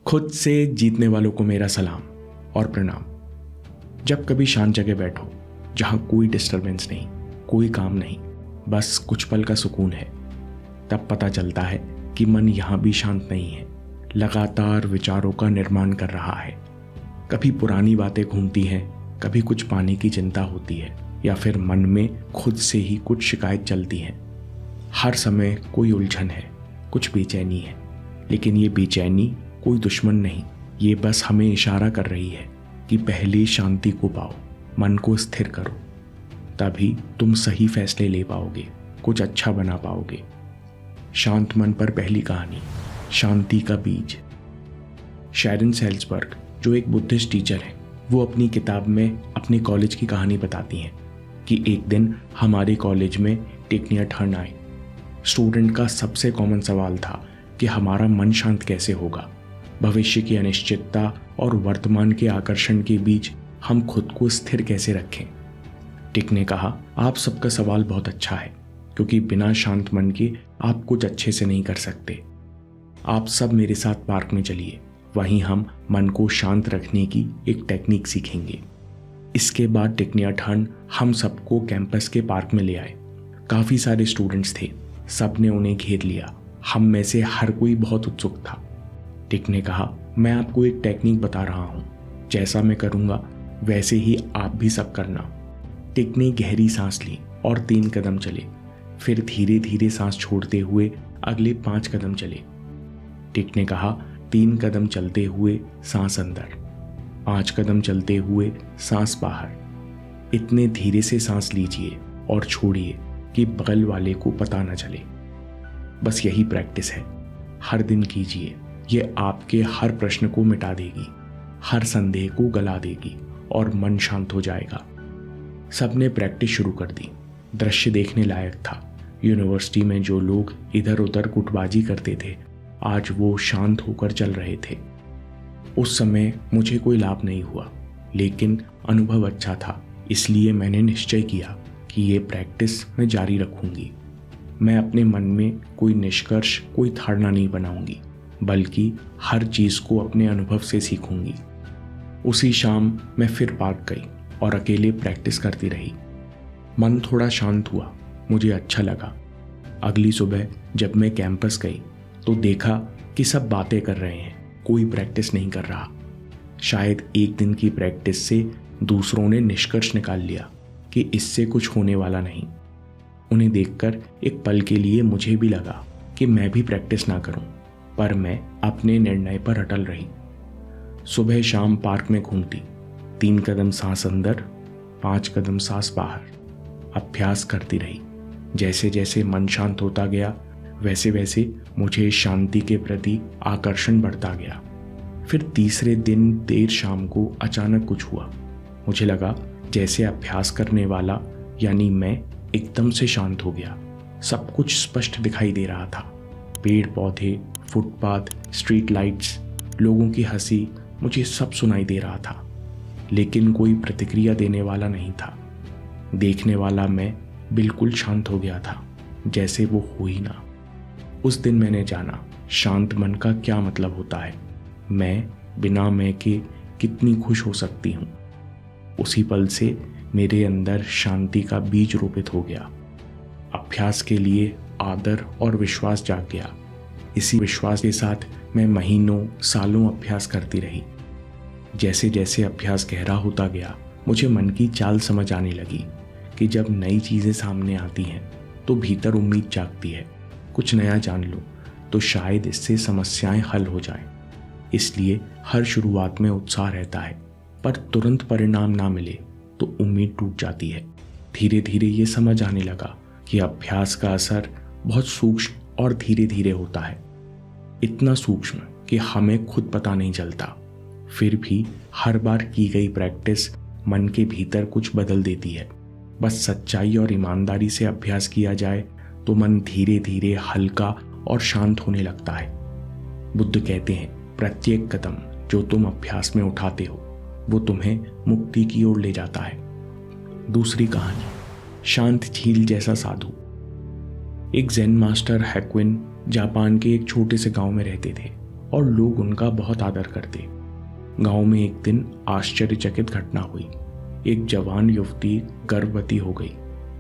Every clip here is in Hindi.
खुद से जीतने वालों को मेरा सलाम और प्रणाम। जब कभी शांत जगह बैठो जहां कोई डिस्टरबेंस नहीं, कोई काम नहीं, बस कुछ पल का सुकून है, तब पता चलता है कि मन यहां भी शांत नहीं है, लगातार विचारों का निर्माण कर रहा है। कभी पुरानी बातें घूमती हैं, कभी कुछ पाने की चिंता होती है, या फिर मन में खुद से ही कुछ शिकायत चलती है। हर समय कोई उलझन है, कुछ बेचैनी है, लेकिन ये बेचैनी कोई दुश्मन नहीं, ये बस हमें इशारा कर रही है कि पहले शांति को पाओ, मन को स्थिर करो, तभी तुम सही फैसले ले पाओगे, कुछ अच्छा बना पाओगे। शांत मन पर पहली कहानी, शांति का बीज। शैरन सेल्सबर्ग, जो एक बुद्धिस्ट टीचर है, वो अपनी किताब में अपने कॉलेज की कहानी बताती हैं कि एक दिन हमारे कॉलेज में टेक नी अ टर्न आए। स्टूडेंट का सबसे कॉमन सवाल था कि हमारा मन शांत कैसे होगा। भविष्य की अनिश्चितता और वर्तमान के आकर्षण के बीच हम खुद को स्थिर कैसे रखें। टिक ने कहा, आप सबका सवाल बहुत अच्छा है, क्योंकि बिना शांत मन के आप कुछ अच्छे से नहीं कर सकते। आप सब मेरे साथ पार्क में चलिए, वहीं हम मन को शांत रखने की एक टेक्निक सीखेंगे। इसके बाद टेक नी अ टर्न हम सबको कैंपस के पार्क में ले आए। काफ़ी सारे स्टूडेंट्स थे, सब ने उन्हें घेर लिया। हम में से हर कोई बहुत उत्सुक था। टिक ने कहा, मैं आपको एक टेक्निक बता रहा हूँ, जैसा मैं करूँगा वैसे ही आप भी सब करना। टिक ने गहरी सांस ली और 3 कदम चले, फिर धीरे धीरे सांस छोड़ते हुए अगले 5 कदम चले। टिक ने कहा, 3 कदम चलते हुए सांस अंदर, 5 कदम चलते हुए सांस बाहर। इतने धीरे से सांस लीजिए और छोड़िए कि बगल वाले को पता न चले। बस यही प्रैक्टिस है, हर दिन कीजिए। ये आपके हर प्रश्न को मिटा देगी, हर संदेह को गला देगी और मन शांत हो जाएगा। सबने प्रैक्टिस शुरू कर दी। दृश्य देखने लायक था। यूनिवर्सिटी में जो लोग इधर उधर गुटबाजी करते थे, आज वो शांत होकर चल रहे थे। उस समय मुझे कोई लाभ नहीं हुआ, लेकिन अनुभव अच्छा था, इसलिए मैंने निश्चय किया कि ये प्रैक्टिस मैं जारी रखूंगी। मैं अपने मन में कोई निष्कर्ष, कोई धारणा नहीं बनाऊंगी, बल्कि हर चीज़ को अपने अनुभव से सीखूंगी। उसी शाम मैं फिर पार्क गई और अकेले प्रैक्टिस करती रही। मन थोड़ा शांत हुआ, मुझे अच्छा लगा। अगली सुबह जब मैं कैंपस गई तो देखा कि सब बातें कर रहे हैं, कोई प्रैक्टिस नहीं कर रहा। शायद एक दिन की प्रैक्टिस से दूसरों ने निष्कर्ष निकाल लिया कि इससे कुछ होने वाला नहीं। उन्हें देखकर एक पल के लिए मुझे भी लगा कि मैं भी प्रैक्टिस ना करूं, पर मैं अपने निर्णय पर अटल रही। सुबह शाम पार्क में घूमती, 3 कदम सांस अंदर, 5 कदम सांस बाहर, अभ्यास करती रही। जैसे जैसे मन शांत होता गया, वैसे वैसे मुझे शांति के प्रति आकर्षण बढ़ता गया। फिर तीसरे दिन देर शाम को अचानक कुछ हुआ। मुझे लगा जैसे अभ्यास करने वाला यानी मैं एकदम से शांत हो गया। सब कुछ स्पष्ट दिखाई दे रहा था। पेड़ पौधे, फुटपाथ, स्ट्रीट लाइट्स, लोगों की हंसी, मुझे सब सुनाई दे रहा था, लेकिन कोई प्रतिक्रिया देने वाला नहीं था। देखने वाला मैं बिल्कुल शांत हो गया था, जैसे वो हो ही ना। उस दिन मैंने जाना शांत मन का क्या मतलब होता है। मैं बिना मैं के कितनी खुश हो सकती हूँ। उसी पल से मेरे अंदर शांति का बीज रोपित हो गया। अभ्यास के लिए आदर और विश्वास जाग गया। इसी विश्वास के साथ मैं महीनों सालों अभ्यास करती रही। जैसे जैसे अभ्यास गहरा होता गया, मुझे मन की चाल समझ आने लगी कि जब नई चीज़ें सामने आती हैं तो भीतर उम्मीद जागती है, कुछ नया जान लो तो शायद इससे समस्याएं हल हो जाएं। इसलिए हर शुरुआत में उत्साह रहता है, पर तुरंत परिणाम ना मिले तो उम्मीद टूट जाती है। धीरे धीरे ये समझ आने लगा कि अभ्यास का असर बहुत सूक्ष्म और धीरे धीरे होता है, इतना सूक्ष्म कि हमें खुद पता नहीं चलता। फिर भी हर बार की गई प्रैक्टिस मन के भीतर कुछ बदल देती है। बस सच्चाई और ईमानदारी से अभ्यास किया जाए तो मन धीरे धीरे हल्का और शांत होने लगता है। बुद्ध कहते हैं, प्रत्येक कदम जो तुम अभ्यास में उठाते हो वो तुम्हें मुक्ति की ओर ले जाता है। दूसरी कहानी, शांत झील जैसा साधु। एक ज़ेन मास्टर हैकुइन जापान के एक छोटे से गांव में रहते थे। और लोग उनका बहुत आदर करते। गांव में एक दिन आश्चर्यचकित घटना हुई। एक जवान युवती गर्भवती हो गई।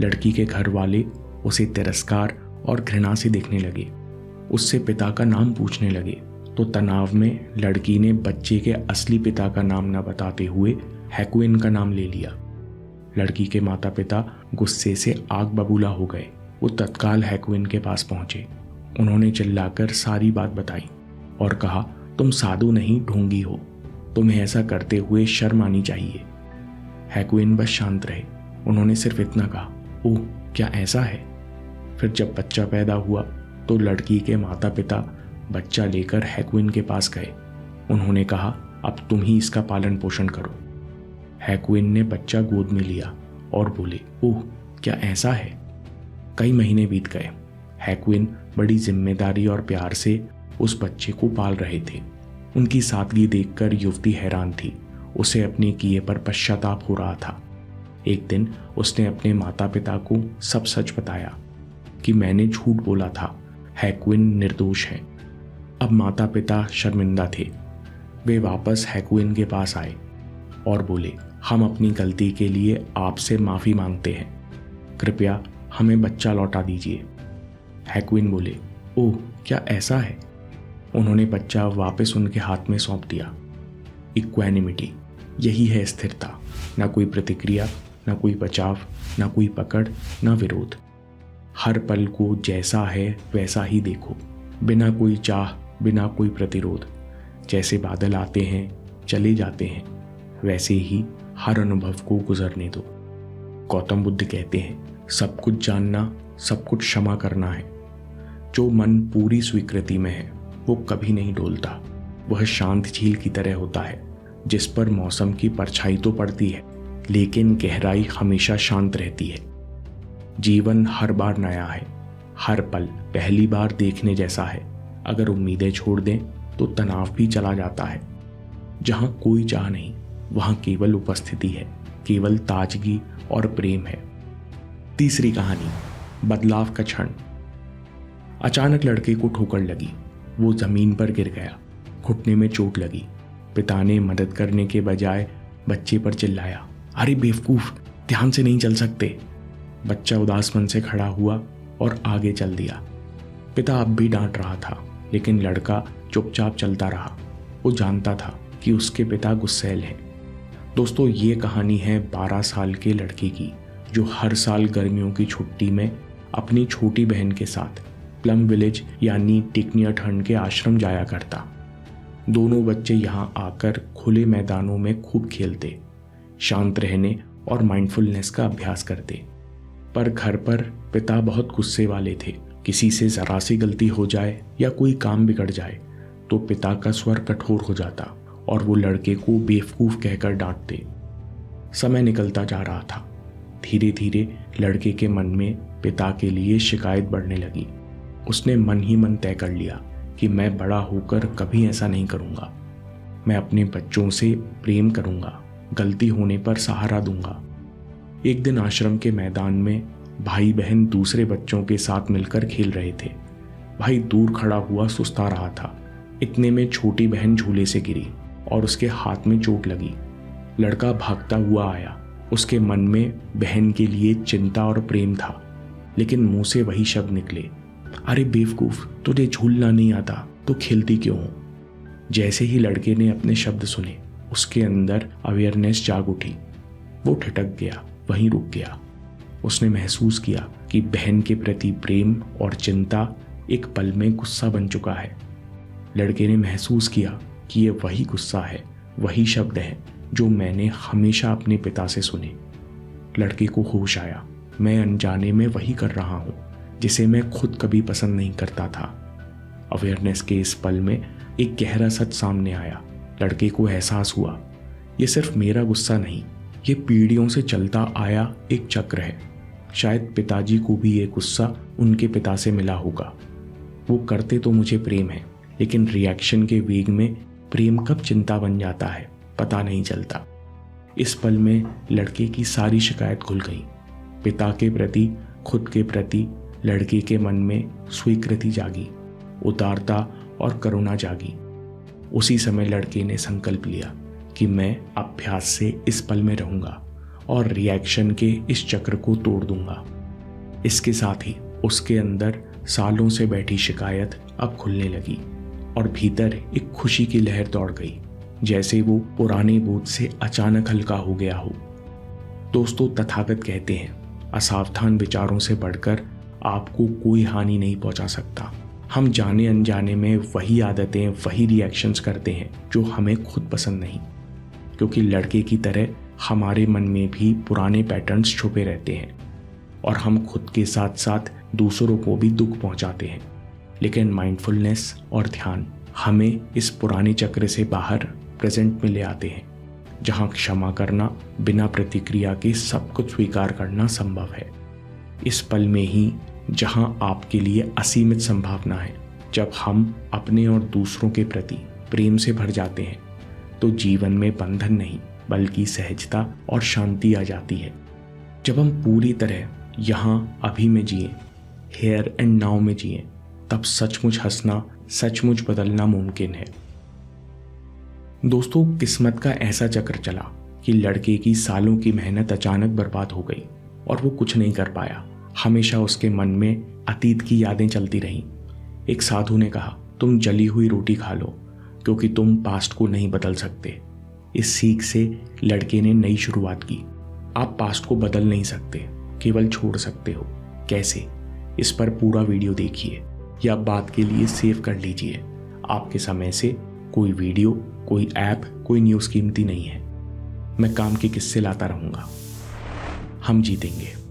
लड़की के घर वाले उसे तिरस्कार और घृणा से देखने लगे। उससे पिता का नाम पूछने लगे तो तनाव में लड़की ने बच्चे के असली पिता का नाम न बताते हुए हैक्विन का नाम ले लिया। लड़की के माता पिता गुस्से से आग बबूला हो गए। वो तत्काल हैक्विन के पास पहुंचे। उन्होंने चिल्लाकर सारी बात बताई और कहा, तुम साधु नहीं ढोंगी हो, तुम्हें ऐसा करते हुए शर्म आनी चाहिए। हैक्विन बस शांत रहे। उन्होंने सिर्फ इतना कहा, ओह क्या ऐसा है। फिर जब बच्चा पैदा हुआ तो लड़की के माता पिता बच्चा लेकर हैक्विन के पास गए। उन्होंने कहा, अब तुम ही इसका पालन पोषण करो। हैक्विन ने बच्चा गोद में लिया और बोले, ओह क्या ऐसा है। कई महीने बीत गए। हैक्विन बड़ी जिम्मेदारी और प्यार से उस बच्चे को पाल रहे थे। उनकी सादगी देखकर युवती हैरान थी। उसे अपने किए पर पश्चाताप हो रहा था। एक दिन उसने अपने माता पिता को सब सच बताया कि मैंने झूठ बोला था, हैक्विन निर्दोष है। अब माता पिता शर्मिंदा थे। वे वापस हैक्विन के पास आए और बोले, हम अपनी गलती के लिए आपसे माफ़ी मांगते हैं, कृपया हमें बच्चा लौटा दीजिए। हैक्विन बोले, ओह क्या ऐसा है। उन्होंने बच्चा वापस उनके हाथ में सौंप दिया। इक्वेनिमिटी, यही है स्थिरता। न कोई प्रतिक्रिया, न कोई बचाव, न कोई पकड़, न विरोध। हर पल को जैसा है वैसा ही देखो, बिना कोई चाह, बिना कोई प्रतिरोध। जैसे बादल आते हैं चले जाते हैं, वैसे ही हर अनुभव को गुजरने दो। गौतम बुद्ध कहते हैं, सब कुछ जानना, सब कुछ क्षमा करना है। जो मन पूरी स्वीकृति में है वो कभी नहीं डोलता। वह शांत झील की तरह होता है जिस पर मौसम की परछाई तो पड़ती है लेकिन गहराई हमेशा शांत रहती है। जीवन हर बार नया है, हर पल पहली बार देखने जैसा है। अगर उम्मीदें छोड़ दें तो तनाव भी चला जाता है। जहां कोई चाह नहीं वहां केवल उपस्थिति है, केवल ताजगी और प्रेम है। तीसरी कहानी, बदलाव का क्षण। अचानक लड़के को ठोकर लगी। वो जमीन पर गिर गया। घुटने में चोट लगी। पिता ने मदद करने के बजाय बच्चे पर चिल्लाया, अरे बेवकूफ, ध्यान से नहीं चल सकते। बच्चा उदास मन से खड़ा हुआ और आगे चल दिया। पिता अब भी डांट रहा था लेकिन लड़का चुपचाप चलता रहा। वो जानता था कि उसके पिता गुस्सैल हैं। दोस्तों, ये कहानी है 12 साल के लड़के की जो हर साल गर्मियों की छुट्टी में अपनी छोटी बहन के साथ प्लम विलेज यानी टिकनियाठंड के आश्रम जाया करता। दोनों बच्चे यहाँ आकर खुले मैदानों में खूब खेलते, शांत रहने और माइंडफुलनेस का अभ्यास करते। पर घर पर पिता बहुत गुस्से वाले थे। किसी से जरा सी गलती हो जाए या कोई काम बिगड़ जाए तो पिता का स्वर कठोर हो जाता और वो लड़के को बेवकूफ कहकर डांटते। समय निकलता जा रहा था। धीरे धीरे लड़के के मन में पिता के लिए शिकायत बढ़ने लगी। उसने मन ही मन तय कर लिया कि मैं बड़ा होकर कभी ऐसा नहीं करूँगा। मैं अपने बच्चों से प्रेम करूँगा, गलती होने पर सहारा दूंगा। एक दिन आश्रम के मैदान में भाई बहन दूसरे बच्चों के साथ मिलकर खेल रहे थे। भाई दूर खड़ा हुआ सुस्ता रहा था। इतने में छोटी बहन झूले से गिरी और उसके हाथ में चोट लगी। लड़का भागता हुआ आया। उसके मन में बहन के लिए चिंता और प्रेम था लेकिन मुंह से वही शब्द निकले, अरे बेवकूफ, तुझे झूलना नहीं आता तो खेलती क्यों हो। जैसे ही लड़के ने अपने शब्द सुने उसके अंदर अवेयरनेस जाग उठी। वो ठिठक गया, वहीं रुक गया। उसने महसूस किया कि बहन के प्रति प्रेम और चिंता एक पल में गुस्सा बन चुका है। लड़के ने महसूस किया कि ये वही गुस्सा है, वही शब्द है जो मैंने हमेशा अपने पिता से सुने। लड़के को होश आया, मैं अनजाने में वही कर रहा हूँ जिसे मैं खुद कभी पसंद नहीं करता था। अवेयरनेस के इस पल में एक गहरा सच सामने आया। लड़के को एहसास हुआ, ये सिर्फ मेरा गुस्सा नहीं, ये पीढ़ियों से चलता आया एक चक्र है। शायद पिताजी को भी ये गुस्सा उनके पिता से मिला होगा। वो करते तो मुझे प्रेम है लेकिन रिएक्शन के वेग में प्रेम कब चिंता बन जाता है पता नहीं चलता। इस पल में लड़के की सारी शिकायत खुल गई। पिता के प्रति, खुद के प्रति लड़के के मन में स्वीकृति जागी, उदारता और करुणा जागी। उसी समय लड़के ने संकल्प लिया कि मैं अभ्यास से इस पल में रहूंगा और रिएक्शन के इस चक्र को तोड़ दूंगा। इसके साथ ही उसके अंदर सालों से बैठी शिकायत अब खुलने लगी और भीतर एक खुशी की लहर दौड़ गई, जैसे वो पुराने बोझ से अचानक हल्का हो गया हो। दोस्तों, तथागत कहते हैं, असावधान विचारों से बढ़कर आपको कोई हानि नहीं पहुंचा सकता। हम जाने अनजाने में वही आदतें, वही रिएक्शंस करते हैं जो हमें खुद पसंद नहीं, क्योंकि लड़के की तरह हमारे मन में भी पुराने पैटर्न्स छुपे रहते हैं और हम खुद के साथ साथ दूसरों को भी दुख पहुंचाते हैं। लेकिन माइंडफुलनेस और ध्यान हमें इस पुराने चक्र से बाहर प्रेजेंट में ले आते हैं, जहां क्षमा करना, बिना प्रतिक्रिया के सब कुछ स्वीकार करना संभव है। इस पल में ही जहां आपके लिए असीमित संभावना है। जब हम अपने और दूसरों के प्रति प्रेम से भर जाते हैं तो जीवन में बंधन नहीं बल्कि सहजता और शांति आ जाती है। जब हम पूरी तरह यहाँ अभी में जिए, हेयर एंड नाउ में जिए, तब सचमुच हंसना, सचमुच बदलना मुमकिन है। दोस्तों, किस्मत का ऐसा चक्र चला कि लड़के की सालों की मेहनत अचानक बर्बाद हो गई और वो कुछ नहीं कर पाया। हमेशा उसके मन में अतीत की यादें चलती रहीं। एक साधु ने कहा, तुम जली हुई रोटी खा लो क्योंकि तुम पास्ट को नहीं बदल सकते। इस सीख से लड़के ने नई शुरुआत की। आप पास्ट को बदल नहीं सकते, केवल छोड़ सकते हो। कैसे? इस पर पूरा वीडियो देखिए या बात के लिए सेव कर लीजिए। आपके समय से कोई वीडियो, कोई ऐप, कोई न्यूज़ कीमती नहीं है। मैं काम के किस्से लाता रहूँगा। हम जीतेंगे।